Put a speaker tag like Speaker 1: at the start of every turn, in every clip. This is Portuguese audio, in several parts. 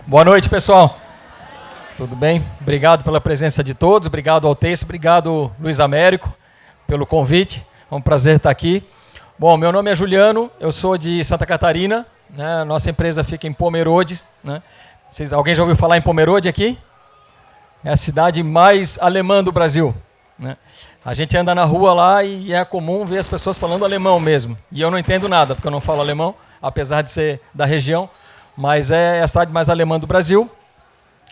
Speaker 1: Boa noite, pessoal. Tudo bem? Obrigado pela presença de todos, obrigado ao texto, obrigado Luiz Américo pelo convite. É um prazer estar aqui. Bom, meu nome é Juliano, eu sou de Santa Catarina, né? Nossa empresa fica em Pomerode, né? Alguém já ouviu falar em Pomerode aqui? É a cidade mais alemã do Brasil, né? A gente anda na rua lá e é comum ver as pessoas falando alemão mesmo. E eu não entendo nada, porque eu não falo alemão, apesar de ser da região, mas é a cidade mais alemã do Brasil.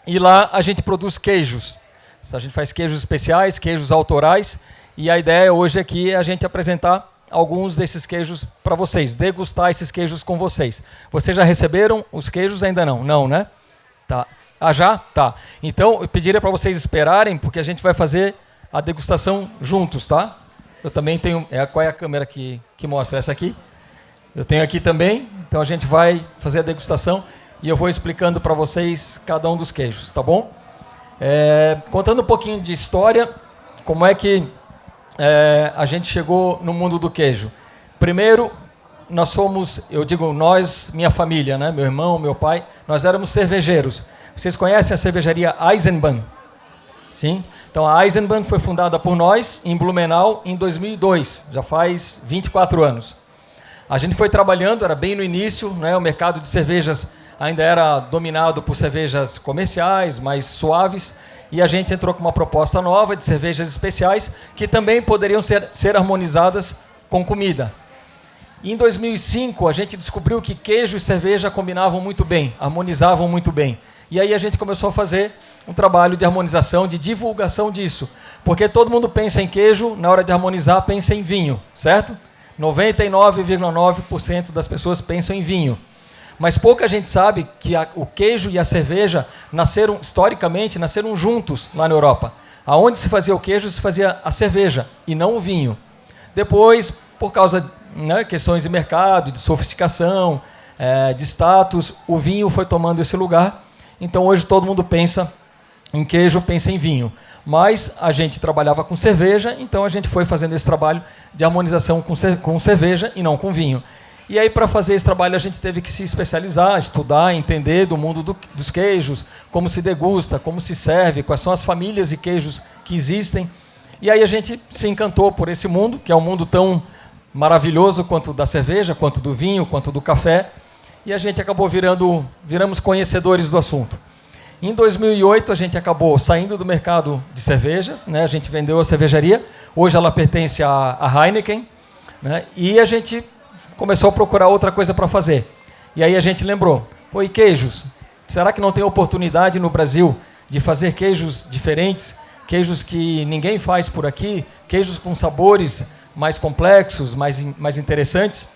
Speaker 1: E lá a gente produz queijos. A gente faz queijos especiais, queijos autorais, e a ideia hoje aqui é a gente apresentar alguns desses queijos para vocês, degustar esses queijos com vocês. Vocês já receberam os queijos? Ainda não? Não, né? Tá. Ah, já? Tá. Então, eu pediria para vocês esperarem, porque a gente vai fazer a degustação juntos, tá? Eu também tenho... qual é a câmera que mostra? Essa aqui? Eu tenho aqui também, então a gente vai fazer a degustação e eu vou explicando para vocês cada um dos queijos, tá bom? Contando um pouquinho de história, como é que a gente chegou no mundo do queijo. Primeiro, nós somos, eu digo nós, minha família, né? Meu irmão, meu pai, nós éramos cervejeiros. Vocês conhecem a cervejaria Eisenbahn? Sim? Então a Eisenbahn foi fundada por nós em Blumenau em 2002, já faz 24 anos. A gente foi trabalhando, era bem no início, né? O mercado de cervejas ainda era dominado por cervejas comerciais, mais suaves, e a gente entrou com uma proposta nova de cervejas especiais que também poderiam ser harmonizadas com comida. Em 2005, a gente descobriu que queijo e cerveja combinavam muito bem, harmonizavam muito bem. E aí a gente começou a fazer um trabalho de harmonização, de divulgação disso. Porque todo mundo pensa em queijo, na hora de harmonizar, pensa em vinho, certo? 99,9% das pessoas pensam em vinho. Mas pouca gente sabe que o queijo e a cerveja historicamente, nasceram juntos lá na Europa. Aonde se fazia o queijo, se fazia a cerveja, e não o vinho. Depois, por causa de questões de mercado, de sofisticação, de status, o vinho foi tomando esse lugar. Então, hoje, todo mundo pensa em queijo, pensa em vinho. Mas a gente trabalhava com cerveja, então a gente foi fazendo esse trabalho de harmonização com cerveja e não com vinho. E aí, para fazer esse trabalho, a gente teve que se especializar, estudar, entender do mundo dos queijos, como se degusta, como se serve, quais são as famílias de queijos que existem. E aí a gente se encantou por esse mundo, que é um mundo tão maravilhoso quanto da cerveja, quanto do vinho, quanto do café. E a gente acabou viramos conhecedores do assunto. Em 2008, a gente acabou saindo do mercado de cervejas, né? A gente vendeu a cervejaria, hoje ela pertence à Heineken, né? E a gente começou a procurar outra coisa para fazer. E aí a gente lembrou, e queijos? Será que não tem oportunidade no Brasil de fazer queijos diferentes, queijos que ninguém faz por aqui, queijos com sabores mais complexos, mais interessantes?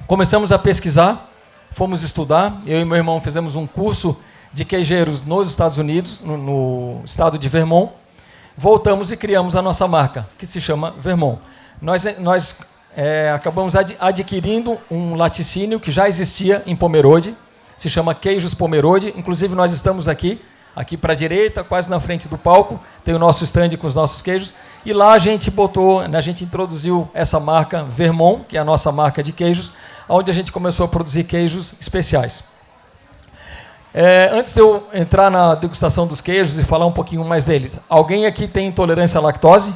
Speaker 1: Começamos a pesquisar, fomos estudar, eu e meu irmão fizemos um curso de queijeiros nos Estados Unidos, no estado de Vermont. Voltamos e criamos a nossa marca, que se chama Vermont. Nós acabamos adquirindo um laticínio que já existia em Pomerode, se chama Queijos Pomerode. Inclusive, nós estamos aqui para a direita, quase na frente do palco, tem o nosso stand com os nossos queijos, e lá a gente introduziu essa marca Vermont, que é a nossa marca de queijos, onde a gente começou a produzir queijos especiais. Antes de eu entrar na degustação dos queijos e falar um pouquinho mais deles, alguém aqui tem intolerância à lactose?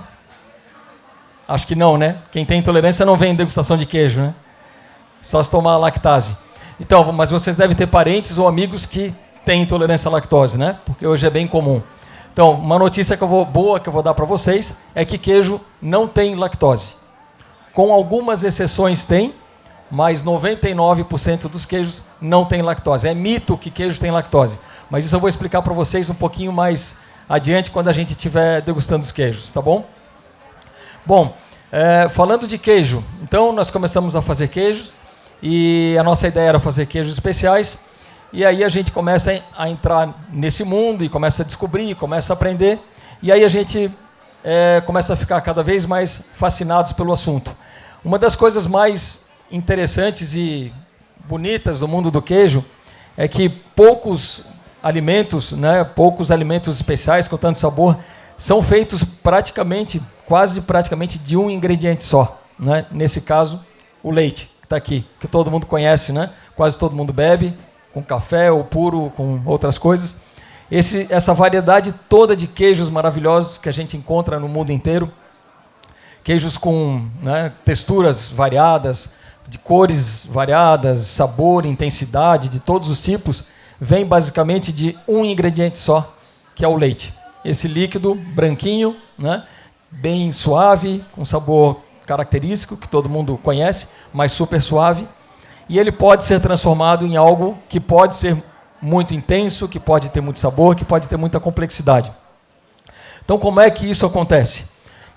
Speaker 1: Acho que não, né? Quem tem intolerância não vem em degustação de queijo, né? Só se tomar lactase. Então, mas vocês devem ter parentes ou amigos que têm intolerância à lactose, né? Porque hoje é bem comum. Então, uma notícia boa que eu vou dar para vocês é que queijo não tem lactose. Com algumas exceções tem, mas 99% dos queijos não tem lactose. É mito que queijo tem lactose. Mas isso eu vou explicar para vocês um pouquinho mais adiante, quando a gente estiver degustando os queijos, tá bom? Bom, falando de queijo, então nós começamos a fazer queijos, e a nossa ideia era fazer queijos especiais, e aí a gente começa a entrar nesse mundo, e começa a descobrir, começa a aprender, e aí a gente começa a ficar cada vez mais fascinados pelo assunto. Uma das coisas mais interessantes e bonitas do mundo do queijo é que poucos alimentos especiais com tanto sabor são feitos quase praticamente de um ingrediente só, né? Nesse caso, o leite, que está aqui, que todo mundo conhece, né? Quase todo mundo bebe, com café ou puro com outras coisas. Essa variedade toda de queijos maravilhosos que a gente encontra no mundo inteiro, queijos com, né, texturas variadas, de cores variadas, sabor, intensidade, de todos os tipos, vem basicamente de um ingrediente só, que é o leite. Esse líquido branquinho, né, bem suave, com sabor característico, que todo mundo conhece, mas super suave. E ele pode ser transformado em algo que pode ser muito intenso, que pode ter muito sabor, que pode ter muita complexidade. Então, como é que isso acontece?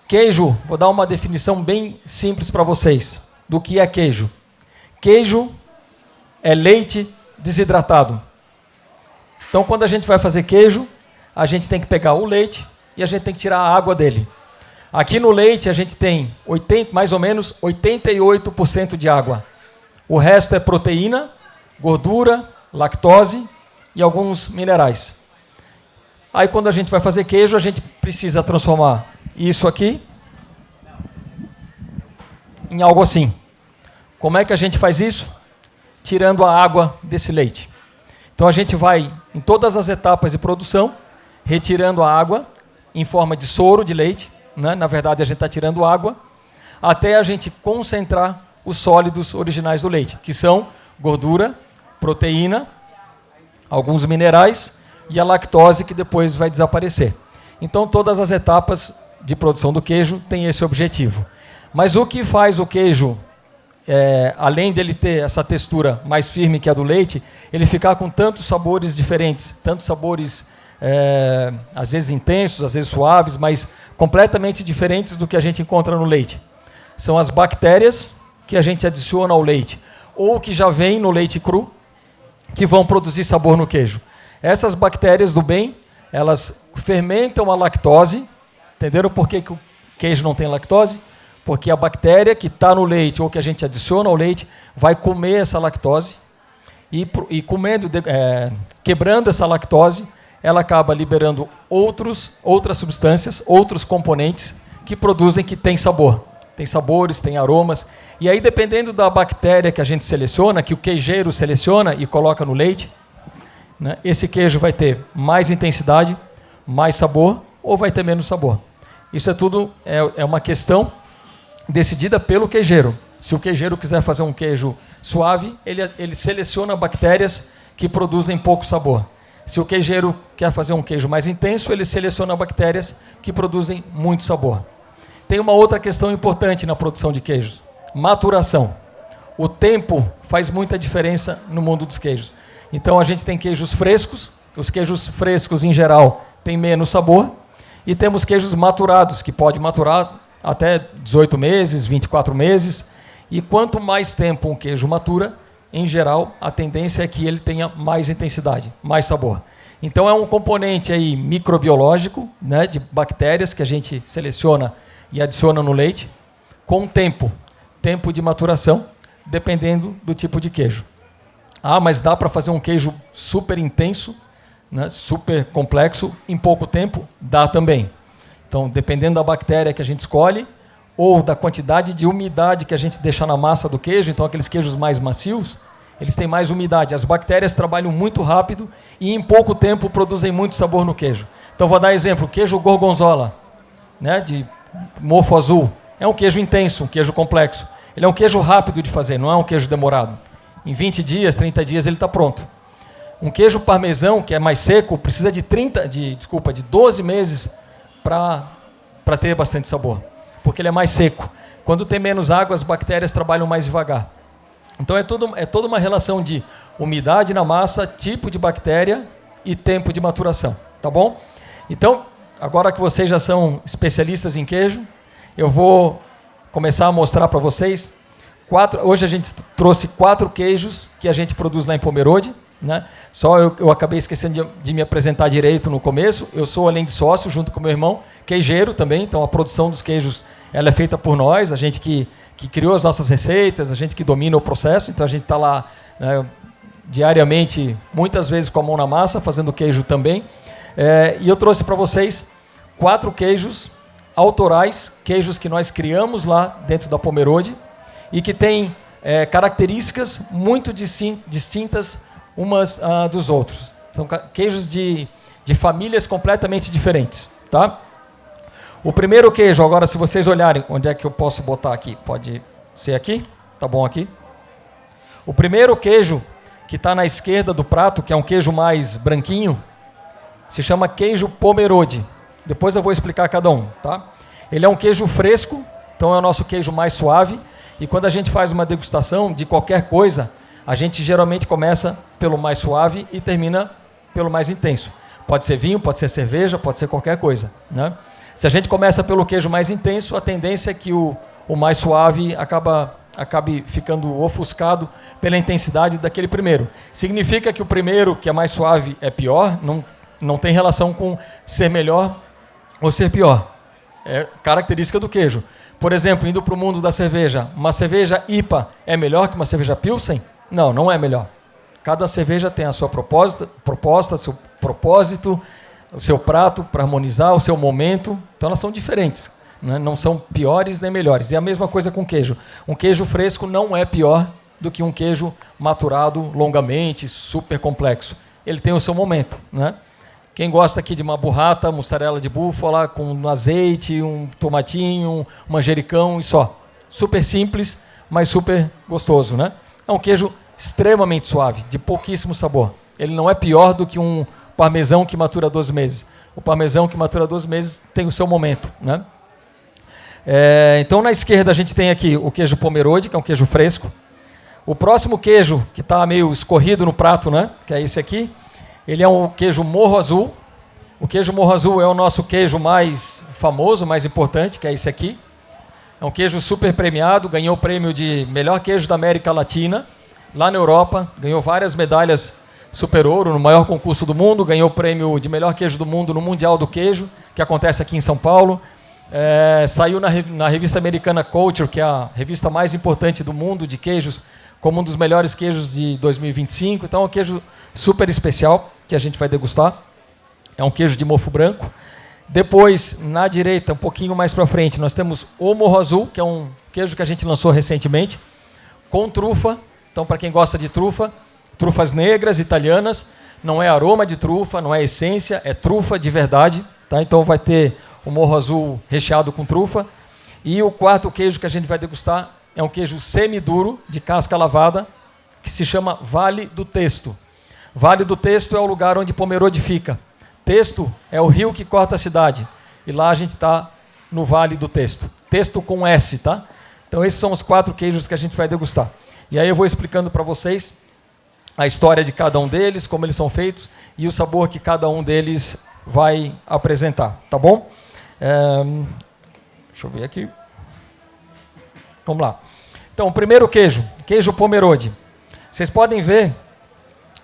Speaker 1: Queijo, vou dar uma definição bem simples para vocês do que é queijo. Queijo é leite desidratado. Então, quando a gente vai fazer queijo, a gente tem que pegar o leite e a gente tem que tirar a água dele. Aqui no leite a gente tem mais ou menos 88% de água. O resto é proteína, gordura, lactose e alguns minerais. Aí quando a gente vai fazer queijo, a gente precisa transformar isso aqui em algo assim. Como é que a gente faz isso? Tirando a água desse leite. Então a gente vai em todas as etapas de produção, retirando a água em forma de soro de leite, né? Na verdade a gente está tirando água, até a gente concentrar os sólidos originais do leite, que são gordura, proteína, alguns minerais e a lactose, que depois vai desaparecer. Então todas as etapas de produção do queijo têm esse objetivo. Mas o que faz o queijo, além dele ter essa textura mais firme que a do leite, ele ficar com tantos sabores diferentes, tantos sabores às vezes intensos, às vezes suaves, mas completamente diferentes do que a gente encontra no leite. São as bactérias que a gente adiciona ao leite, ou que já vem no leite cru, que vão produzir sabor no queijo. Essas bactérias do bem, elas fermentam a lactose. Entenderam por que o queijo não tem lactose? Porque a bactéria que está no leite ou que a gente adiciona ao leite vai comer essa lactose e comendo, quebrando essa lactose, ela acaba liberando outras substâncias, outros componentes que produzem, que tem sabor. Tem sabores, tem aromas. E aí, dependendo da bactéria que a gente seleciona, que o queijeiro seleciona e coloca no leite, né, esse queijo vai ter mais intensidade, mais sabor, ou vai ter menos sabor. Isso é tudo uma questão decidida pelo queijeiro. Se o queijeiro quiser fazer um queijo suave, ele seleciona bactérias que produzem pouco sabor. Se o queijeiro quer fazer um queijo mais intenso, ele seleciona bactérias que produzem muito sabor. Tem uma outra questão importante na produção de queijos: maturação. O tempo faz muita diferença no mundo dos queijos. Então a gente tem queijos frescos. Os queijos frescos, em geral, têm menos sabor. E temos queijos maturados, que pode maturar até 18 meses, 24 meses. E quanto mais tempo um queijo matura, em geral, a tendência é que ele tenha mais intensidade, mais sabor. Então é um componente aí microbiológico, né, de bactérias que a gente seleciona e adiciona no leite, com tempo de maturação, dependendo do tipo de queijo. Ah, mas dá para fazer um queijo super intenso, né, super complexo, em pouco tempo? Dá também. Então, dependendo da bactéria que a gente escolhe, ou da quantidade de umidade que a gente deixa na massa do queijo, então aqueles queijos mais macios, eles têm mais umidade. As bactérias trabalham muito rápido e em pouco tempo produzem muito sabor no queijo. Então, vou dar exemplo: queijo gorgonzola, né, de mofo azul, é um queijo intenso, um queijo complexo. Ele é um queijo rápido de fazer, não é um queijo demorado. Em 20 dias, 30 dias ele está pronto. Um queijo parmesão, que é mais seco, precisa de 12 meses para ter bastante sabor, porque ele é mais seco. Quando tem menos água, as bactérias trabalham mais devagar. Então é toda uma relação de umidade na massa, tipo de bactéria e tempo de maturação. Tá bom? Então, agora que vocês já são especialistas em queijo, eu vou começar a mostrar para vocês. Hoje a gente trouxe 4 queijos que a gente produz lá em Pomerode, né? Só eu acabei esquecendo de me apresentar direito no começo. Eu sou, além de sócio, junto com meu irmão, queijeiro também. Então a produção dos queijos ela é feita por nós, a gente que criou as nossas receitas, a gente que domina o processo. Então a gente está lá, né, diariamente, muitas vezes com a mão na massa, fazendo queijo também. E eu trouxe para vocês 4 queijos autorais, queijos que nós criamos lá dentro da Pomerode e que têm características muito distintas umas dos outros. São queijos de famílias completamente diferentes, tá? O primeiro queijo, agora se vocês olharem, onde é que eu posso botar aqui? Pode ser aqui? Tá bom aqui? O primeiro queijo que está na esquerda do prato, que é um queijo mais branquinho, se chama queijo Pomerode. Depois eu vou explicar cada um, tá? Ele é um queijo fresco, então é o nosso queijo mais suave, e quando a gente faz uma degustação de qualquer coisa, a gente geralmente começa pelo mais suave e termina pelo mais intenso. Pode ser vinho, pode ser cerveja, pode ser qualquer coisa, né? Se a gente começa pelo queijo mais intenso, a tendência é que o mais suave acabe ficando ofuscado pela intensidade daquele primeiro. Significa que o primeiro, que é mais suave, é pior? Não tem relação com ser melhor ou ser pior. É característica do queijo. Por exemplo, indo para o mundo da cerveja, uma cerveja IPA é melhor que uma cerveja Pilsen? Não, não é melhor. Cada cerveja tem a sua proposta, seu propósito, o seu prato para harmonizar, o seu momento. Então elas são diferentes, né? Não são piores nem melhores. E a mesma coisa com queijo. Um queijo fresco não é pior do que um queijo maturado longamente, super complexo. Ele tem o seu momento, né? Quem gosta aqui de uma burrata, mussarela de búfala, com azeite, um tomatinho, um manjericão e só. Super simples, mas super gostoso, né? É um queijo extremamente suave, de pouquíssimo sabor. Ele não é pior do que um parmesão que matura 12 meses. O parmesão que matura 12 meses tem o seu momento, né? Então, na esquerda, a gente tem aqui o queijo Pomerode, que é um queijo fresco. O próximo queijo, que está meio escorrido no prato, né? Que é esse aqui, ele é um queijo Morro Azul. O queijo Morro Azul é o nosso queijo mais famoso, mais importante, que é esse aqui. É um queijo super premiado, ganhou o prêmio de melhor queijo da América Latina, lá na Europa, ganhou várias medalhas Super Ouro no maior concurso do mundo, ganhou o prêmio de melhor queijo do mundo no Mundial do Queijo, que acontece aqui em São Paulo. Saiu na revista americana Culture, que é a revista mais importante do mundo de queijos, como um dos melhores queijos de 2025. Então é um queijo super especial que a gente vai degustar. É um queijo de mofo branco. Depois, na direita, um pouquinho mais para frente, nós temos o Morro Azul, que é um queijo que a gente lançou recentemente, com trufa. Então, para quem gosta de trufa, trufas negras, italianas, não é aroma de trufa, não é essência, é trufa de verdade, tá? Então vai ter o Morro Azul recheado com trufa. E o quarto queijo que a gente vai degustar é um queijo semiduro, de casca lavada, que se chama Vale do Testo. Vale do Testo é o lugar onde Pomerode fica. Testo é o rio que corta a cidade. E lá a gente está no Vale do Testo. Testo com S, tá? Então esses são os 4 queijos que a gente vai degustar. E aí eu vou explicando para vocês a história de cada um deles, como eles são feitos e o sabor que cada um deles vai apresentar, tá bom? Deixa eu ver aqui. Vamos lá. Então, o primeiro queijo, queijo Pomerode. Vocês podem ver,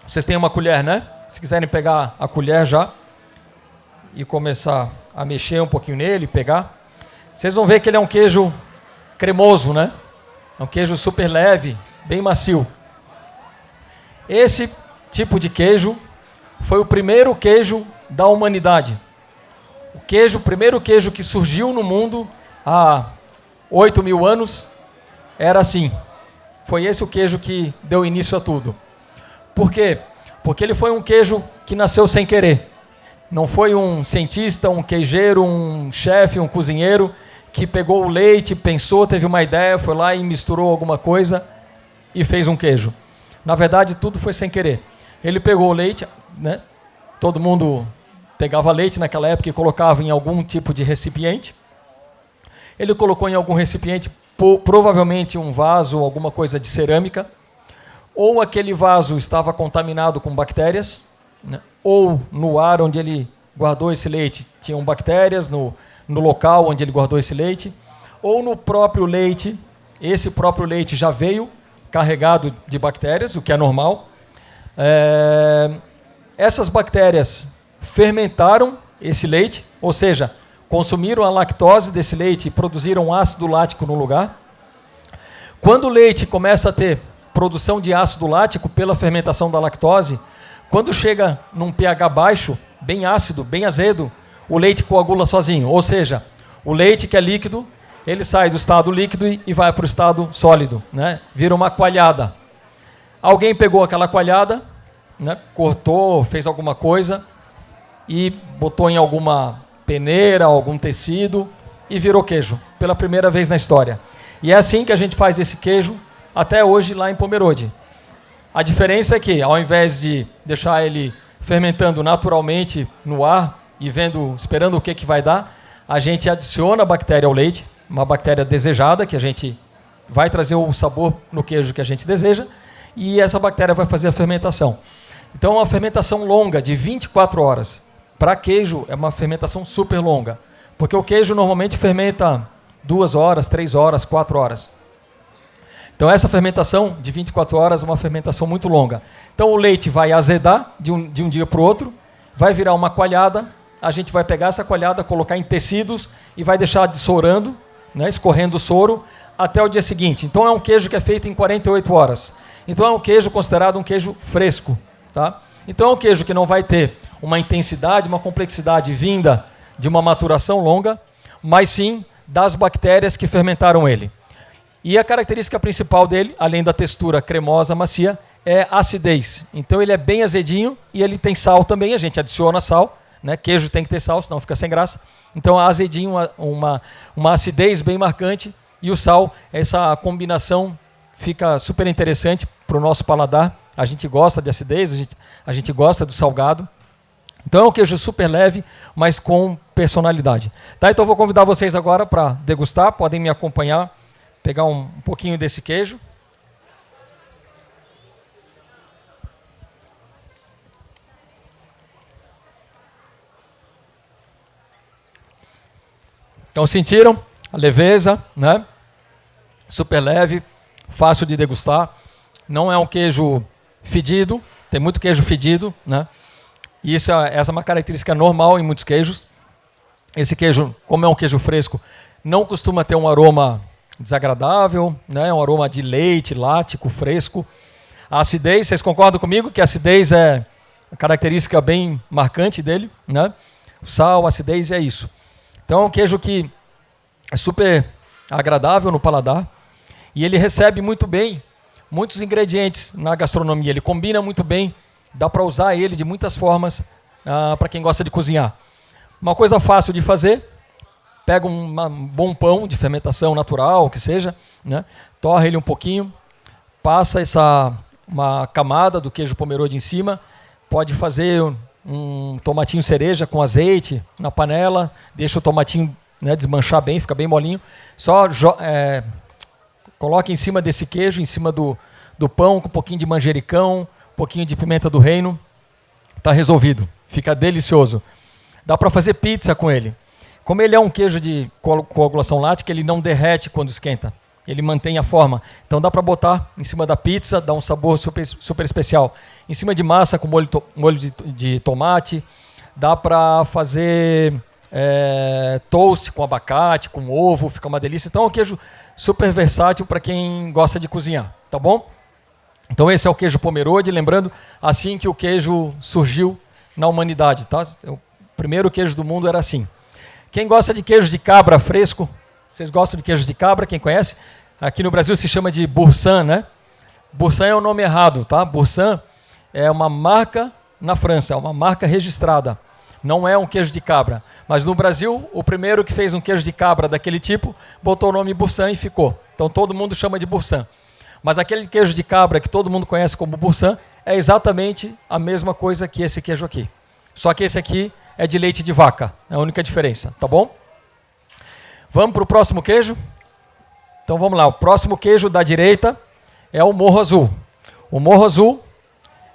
Speaker 1: vocês têm uma colher, né? Se quiserem pegar a colher já e começar a mexer um pouquinho nele, pegar, vocês vão ver que ele é um queijo cremoso, né? É um queijo super leve, bem macio. Esse tipo de queijo foi o primeiro queijo da humanidade. O primeiro queijo que surgiu no mundo há 8.000 anos era assim. Foi esse o queijo que deu início a tudo. Por quê? Porque ele foi um queijo que nasceu sem querer. Não foi um cientista, um queijeiro, um chefe, um cozinheiro que pegou o leite, pensou, teve uma ideia, foi lá e misturou alguma coisa e fez um queijo. Na verdade, tudo foi sem querer. Ele pegou o leite, né? Todo mundo pegava leite naquela época e colocava em algum tipo de recipiente. Ele colocou em algum recipiente, provavelmente um vaso, alguma coisa de cerâmica, ou aquele vaso estava contaminado com bactérias, né? Ou no ar onde ele guardou esse leite tinham bactérias, no local onde ele guardou esse leite, ou no próprio leite, esse próprio leite já veio carregado de bactérias, o que é normal. Essas bactérias fermentaram esse leite, ou seja, consumiram a lactose desse leite e produziram ácido lático no lugar. Quando o leite começa a ter produção de ácido lático pela fermentação da lactose, quando chega num pH baixo, bem ácido, bem azedo, o leite coagula sozinho. Ou seja, o leite que é líquido, ele sai do estado líquido e vai para o estado sólido, né? Vira uma coalhada. Alguém pegou aquela coalhada, né, cortou, fez alguma coisa e botou em alguma peneira, algum tecido e virou queijo, pela primeira vez na história. E é assim que a gente faz esse queijo até hoje lá em Pomerode. A diferença é que, ao invés de deixar ele fermentando naturalmente no ar e esperando o que vai dar, a gente adiciona a bactéria ao leite, uma bactéria desejada, que a gente vai trazer o sabor no queijo que a gente deseja, e essa bactéria vai fazer a fermentação. Então, uma fermentação longa, de 24 horas. Para queijo, é uma fermentação super longa, porque o queijo normalmente fermenta 2 horas, 3 horas, 4 horas. Então, essa fermentação de 24 horas é uma fermentação muito longa. Então, o leite vai azedar de um dia para o outro, vai virar uma coalhada, a gente vai pegar essa coalhada, colocar em tecidos e vai deixar dessorando, né, escorrendo o soro, até o dia seguinte. Então, é um queijo que é feito em 48 horas. Então, é um queijo considerado um queijo fresco. Tá? Então, é um queijo que não vai ter uma intensidade, uma complexidade vinda de uma maturação longa, mas sim das bactérias que fermentaram ele. E a característica principal dele, além da textura cremosa, macia, é a acidez. Então ele é bem azedinho e ele tem sal também, a gente adiciona sal, né? Queijo tem que ter sal, senão fica sem graça. Então azedinho, uma acidez bem marcante, e o sal, essa combinação fica super interessante para o nosso paladar. A gente gosta de acidez, a gente gosta do salgado. Então é um queijo super leve, mas com personalidade. Tá, então eu vou convidar vocês agora para degustar, podem me acompanhar, pegar um pouquinho desse queijo. Então sentiram a leveza, né? Super leve, fácil de degustar. Não é um queijo fedido, tem muito queijo fedido, né? E essa é uma característica normal em muitos queijos. Esse queijo, como é um queijo fresco, não costuma ter um aroma desagradável, né? Um aroma de leite, lático, fresco. A acidez, vocês concordam comigo que a acidez é a característica bem marcante dele, né? O sal, a acidez é isso. Então é um queijo que é super agradável no paladar e ele recebe muito bem muitos ingredientes na gastronomia. Ele combina muito bem, dá para usar ele de muitas formas para quem gosta de cozinhar. Uma coisa fácil de fazer, pega um bom pão de fermentação natural, que seja, né? Torra ele um pouquinho, passa uma camada do queijo Pomerode em cima, pode fazer um tomatinho cereja com azeite na panela, deixa o tomatinho, né, desmanchar bem, fica bem molinho. Só coloca em cima desse queijo, em cima do pão, com um pouquinho de manjericão, um pouquinho de pimenta do reino. Está resolvido. Fica delicioso. Dá para fazer pizza com ele. Como ele é um queijo de coagulação lática, ele não derrete quando esquenta. Ele mantém a forma. Então dá para botar em cima da pizza, dá um sabor super, super especial. Em cima de massa com molho de tomate. Dá para fazer toast com abacate, com ovo, fica uma delícia. Então é um queijo super versátil para quem gosta de cozinhar, tá bom? Então esse é o queijo Pomerode, lembrando, assim que o queijo surgiu na humanidade, tá? O primeiro queijo do mundo era assim. Quem gosta de queijo de cabra fresco, vocês gostam de queijo de cabra, quem conhece? Aqui no Brasil se chama de Boursin, né? Boursin é o nome errado, tá? Boursin é uma marca na França, é uma marca registrada. Não é um queijo de cabra. Mas no Brasil, o primeiro que fez um queijo de cabra daquele tipo, botou o nome Boursin e ficou. Então todo mundo chama de Boursin. Mas aquele queijo de cabra que todo mundo conhece como Boursin é exatamente a mesma coisa que esse queijo aqui. Só que esse aqui é de leite de vaca. É a única diferença, tá bom? Vamos para o próximo queijo? Então vamos lá. O próximo queijo da direita é o Morro Azul. O Morro Azul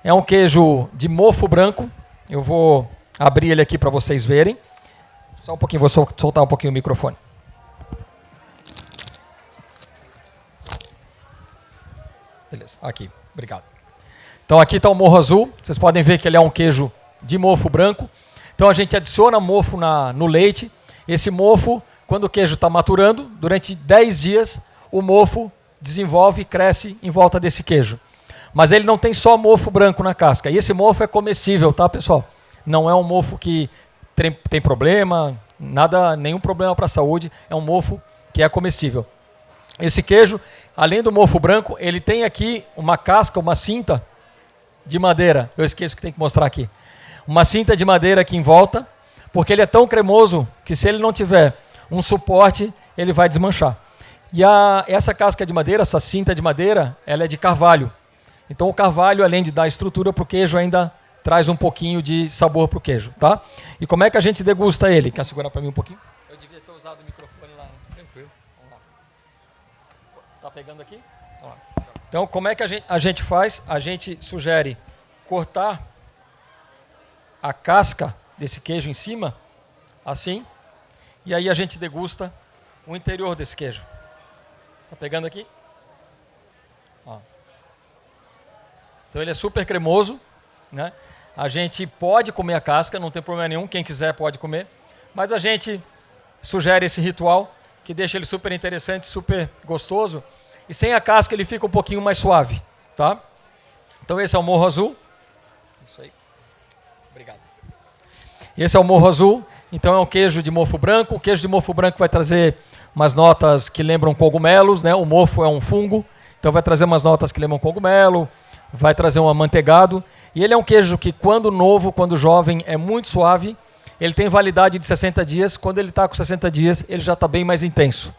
Speaker 1: é um queijo de mofo branco. Eu vou abrir ele aqui para vocês verem. Só um pouquinho, vou soltar um pouquinho o microfone. Beleza, aqui, obrigado. Então aqui está o Morro Azul, vocês podem ver que ele é um queijo de mofo branco. Então a gente adiciona mofo no leite. Esse mofo, quando o queijo está maturando, durante 10 dias, o mofo desenvolve e cresce em volta desse queijo. Mas ele não tem só mofo branco na casca. E esse mofo é comestível, tá, pessoal? Não é um mofo que tem problema, nenhum problema para a saúde, é um mofo que é comestível. Esse queijo, além do mofo branco, ele tem aqui uma casca, uma cinta, de madeira. Eu esqueço que tem que mostrar aqui. Uma cinta de madeira aqui em volta, porque ele é tão cremoso que se ele não tiver um suporte, ele vai desmanchar. E essa casca de madeira, essa cinta de madeira, ela é de carvalho. Então o carvalho, além de dar estrutura para o queijo, ainda traz um pouquinho de sabor para o queijo, tá? E como é que a gente degusta ele? Quer segurar para mim um pouquinho? Eu devia ter usado o microfone lá. Tranquilo. Vamos lá. Tá pegando aqui? Vamos lá. Então, como é que a gente faz? A gente sugere cortar a casca desse queijo em cima, assim, e aí a gente degusta o interior desse queijo. Tá pegando aqui? Ó. Então ele é super cremoso, né? A gente pode comer a casca, não tem problema nenhum, quem quiser pode comer, mas a gente sugere esse ritual que deixa ele super interessante, super gostoso, e sem a casca ele fica um pouquinho mais suave, tá? Então esse é o Morro Azul. Isso aí. Obrigado. Esse é o Morro Azul, então é um queijo de mofo branco. O queijo de mofo branco vai trazer umas notas que lembram cogumelos, né? O mofo é um fungo, então vai trazer umas notas que lembram cogumelo, vai trazer um amanteigado. E ele é um queijo que, quando novo, quando jovem, é muito suave. Ele tem validade de 60 dias. Quando ele está com 60 dias, ele já está bem mais intenso.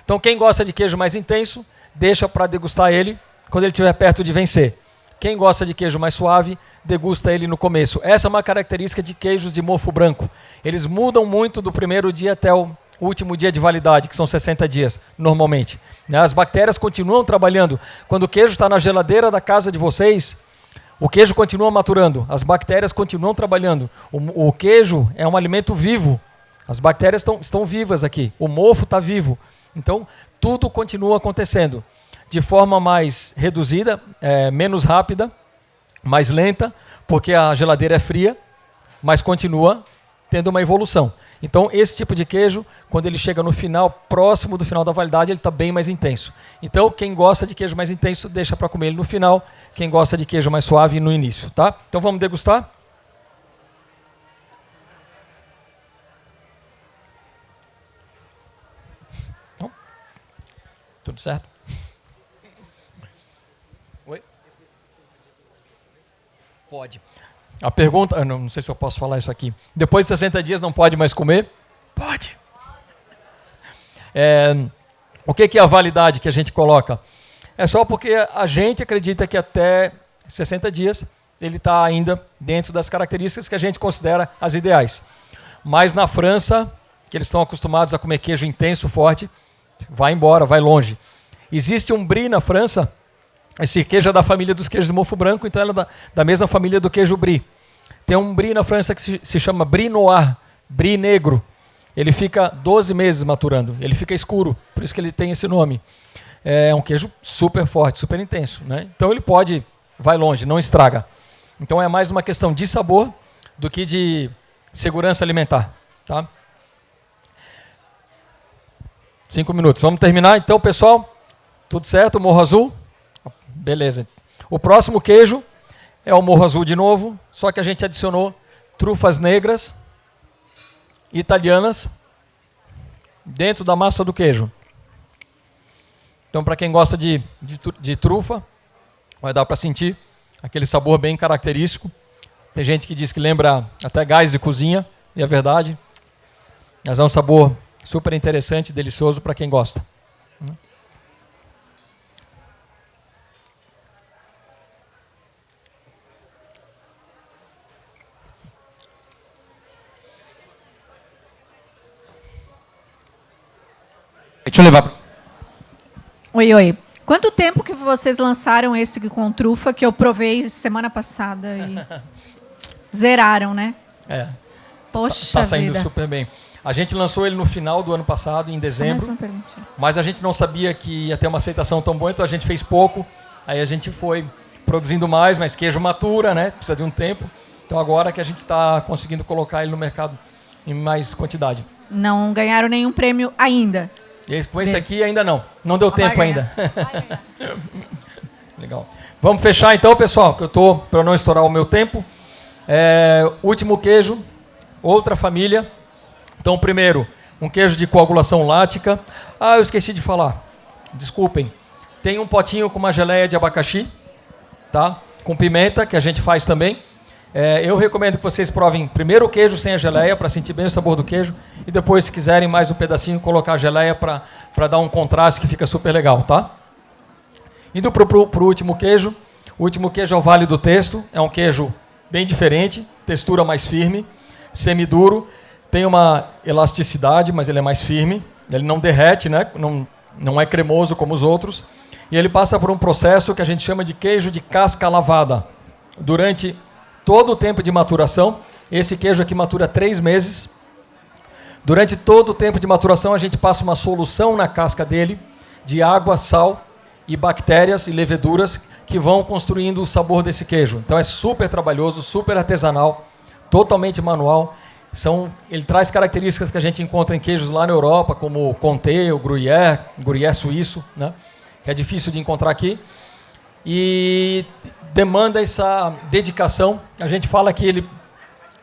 Speaker 1: Então, quem gosta de queijo mais intenso, deixa para degustar ele quando ele estiver perto de vencer. Quem gosta de queijo mais suave, degusta ele no começo. Essa é uma característica de queijos de mofo branco. Eles mudam muito do primeiro dia até o último dia de validade, que são 60 dias, normalmente. As bactérias continuam trabalhando. Quando o queijo está na geladeira da casa de vocês, o queijo continua maturando, as bactérias continuam trabalhando. O queijo é um alimento vivo. As bactérias estão vivas aqui. O mofo está vivo. Então, tudo continua acontecendo. De forma mais reduzida, menos rápida, mais lenta, porque a geladeira é fria, mas continua tendo uma evolução. Então, esse tipo de queijo, quando ele chega no final, próximo do final da validade, ele está bem mais intenso. Então, quem gosta de queijo mais intenso, deixa para comer ele no final. Quem gosta de queijo mais suave, no início, tá? Então, vamos degustar? Tudo certo? Oi? Pode. A pergunta, não sei se eu posso falar isso aqui. Depois de 60 dias não pode mais comer? Pode. O que é a validade que a gente coloca? É só porque a gente acredita que até 60 dias ele está ainda dentro das características que a gente considera as ideais. Mas na França, que eles estão acostumados a comer queijo intenso, forte, vai embora, vai longe. Existe um brie na França. Esse queijo é da família dos queijos de mofo branco, então ela é da mesma família do queijo brie. Tem um brie na França que se chama brie noir, brie negro. Ele fica 12 meses maturando, ele fica escuro, por isso que ele tem esse nome. É um queijo super forte, super intenso, né? Então ele vai longe, não estraga. Então é mais uma questão de sabor do que de segurança alimentar, tá? 5 minutos, vamos terminar. Então, pessoal, tudo certo? Morro Azul? Beleza. O próximo queijo é o Morro Azul de novo, só que a gente adicionou trufas negras italianas dentro da massa do queijo. Então, para quem gosta de trufa, vai dar para sentir aquele sabor bem característico. Tem gente que diz que lembra até gás de cozinha, e é verdade. Mas é um sabor super interessante, delicioso para quem gosta.
Speaker 2: Deixa eu levar.
Speaker 3: Oi. Quanto tempo que vocês lançaram esse com trufa que eu provei semana passada e zeraram, né? Poxa
Speaker 1: tá saindo
Speaker 3: vida.
Speaker 1: super bem. A gente lançou ele no final do ano passado, em dezembro, mas a gente não sabia que ia ter uma aceitação tão boa, então a gente fez pouco, aí a gente foi produzindo mais, mas queijo matura, né? Precisa de um tempo. Então agora que a gente está conseguindo colocar ele no mercado em mais quantidade.
Speaker 3: Não ganharam nenhum prêmio ainda?
Speaker 1: Com esse aqui ainda não deu tempo ainda. Legal. Vamos fechar então, pessoal, que eu estou para não estourar o meu tempo. Último queijo, outra família. Então, primeiro, um queijo de coagulação lática. Eu esqueci de falar. Desculpem. Tem um potinho com uma geleia de abacaxi, tá? com pimenta, que a gente faz também. Eu recomendo que vocês provem primeiro o queijo sem a geleia, para sentir bem o sabor do queijo, e depois, se quiserem mais um pedacinho, colocar a geleia para dar um contraste que fica super legal, tá? Indo para o último queijo. O último queijo é o Vale do Testo. É um queijo bem diferente, textura mais firme, semiduro, tem uma elasticidade, mas ele é mais firme. Ele não derrete, né? Não é cremoso como os outros. E ele passa por um processo que a gente chama de queijo de casca lavada. Durante todo o tempo de maturação, esse queijo aqui matura 3 meses. Durante todo o tempo de maturação, a gente passa uma solução na casca dele de água, sal e bactérias e leveduras que vão construindo o sabor desse queijo. Então é super trabalhoso, super artesanal, totalmente manual. Ele traz características que a gente encontra em queijos lá na Europa, como o Comté, o Gruyère suíço, né? Que é difícil de encontrar aqui. E demanda essa dedicação. A gente fala que ele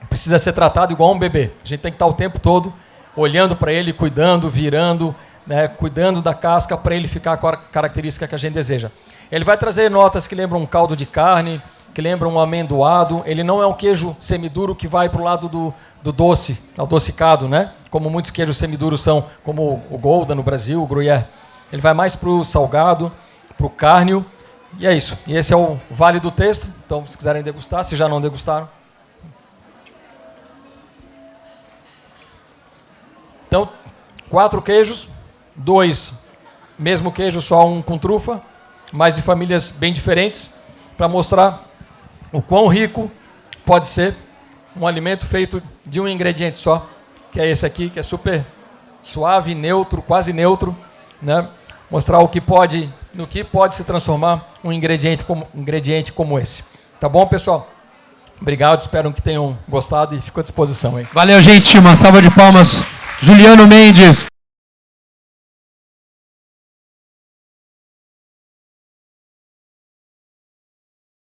Speaker 1: precisa ser tratado igual um bebê. A gente tem que estar o tempo todo olhando para ele, cuidando, virando, né? Cuidando da casca para ele ficar com a característica que a gente deseja. Ele vai trazer notas que lembram um caldo de carne, que lembram um amendoado. Ele não é um queijo semiduro que vai para o lado do doce, adocicado, né? Como muitos queijos semiduros são, como o Gouda no Brasil, o Gruyère. Ele vai mais para o salgado, para o cárneo, e é isso. E esse é o Vale do Testo. Então, se quiserem degustar, se já não degustaram. Então, 4 queijos, 2 mesmo queijo, só um com trufa, mas de famílias bem diferentes, para mostrar o quão rico pode ser um alimento feito de um ingrediente só, que é esse aqui, que é super suave, neutro, quase neutro, né? Mostrar no que pode se transformar um ingrediente como esse. Tá bom, pessoal? Obrigado, espero que tenham gostado e fico à disposição aí.
Speaker 2: Valeu, gente. Uma salva de palmas. Juliano Mendes.